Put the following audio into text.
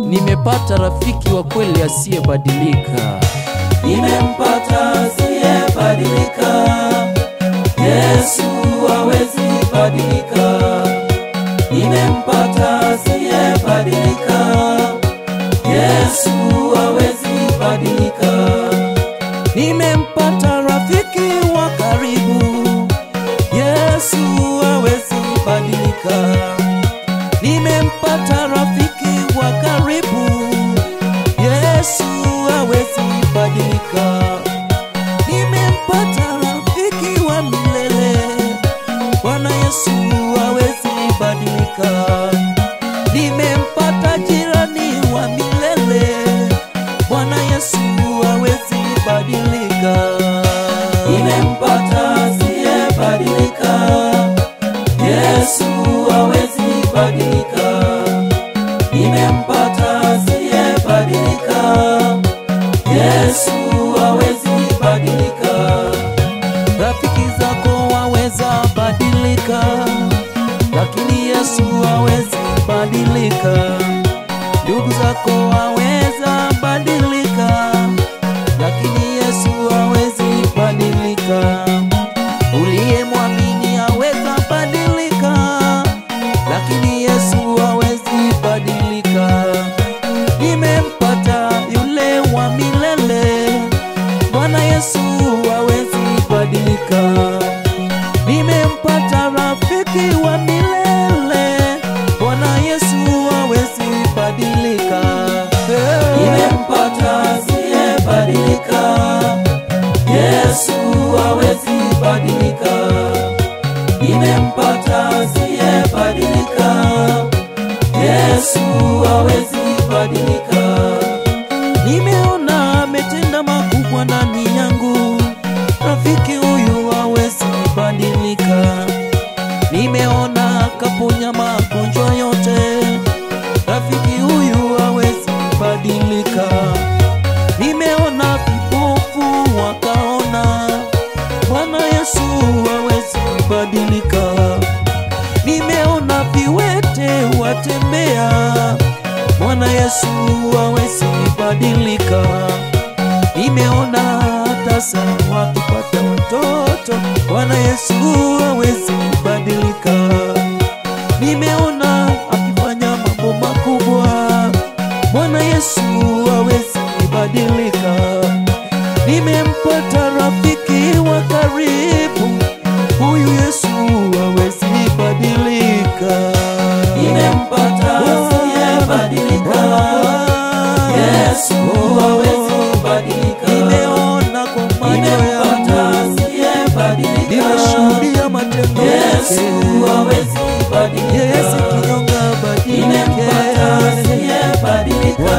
Nimepata rafiki wa kweli asiyebadilika. Nimempata asiyebadilika. Yesu hawezi badilika. Nimempata asiyebadilika. Yesu hawezi badilika. Nimempata rafiki wa karibu. Yesu hawezi badilika. Nimempata rafiki wa karibu. Yesu hawezi badilika. Nimempata rafiki wa milele. Bwana Yesu hawezi badilika. Nimempata jirani wa milele. Bwana Yesu hawezi badilika. Nimempata asiyebadilika. Yesu hawezi badilika. Nimempata asiyebadilika. Yesu hawezi badilika. Rafiki zako waweza badilika, lakini Yesu hawezi badilika. Ndugu zako waweza badilika, lakini Yesu hawezi badilika. Uliyemwamini haweza badilika, lakini Yesu hawezi badilika. Nimempata yule wa milele. Bwana Yesu hawezi badilika. Nimempata rafiki wa milele. Bwana Yesu hawezi badilika. Nimempata asiyebadilika. Yesu hawezi badilika. Nimempata asiyebadilika. Yesu hawezi badilika. Nimeona ametenda makubwa ndani yangu. Rafiki huyu hawezi badilika. Nimeona kaponya magonjwa yote. Rafiki huyu hawezi badilika. Nimeona vipofu wakaona. Bwana Yesu hawezi badilika. Nimeona viwete watembea. Bwana Yesu hawezi badilika. Nimeona tasa wakipata watoto. Bwana Yesu hawezi badilika. Nimeona akifanya mambo makubwa. Bwana Yesu hawezi badilika. Nimempata rafiki wa karibu. Huyu Yesu hawezi badilika. Nimempata asiyebadilika. Yesu hawezi badilika. Nimeona kwa macho yangu. Nimempata asiyebadilika. Nimeshuhudia matendo Yesu yake. hawezi badilika. Yesu kinyonga badilike. Nimempata asiyebadilika.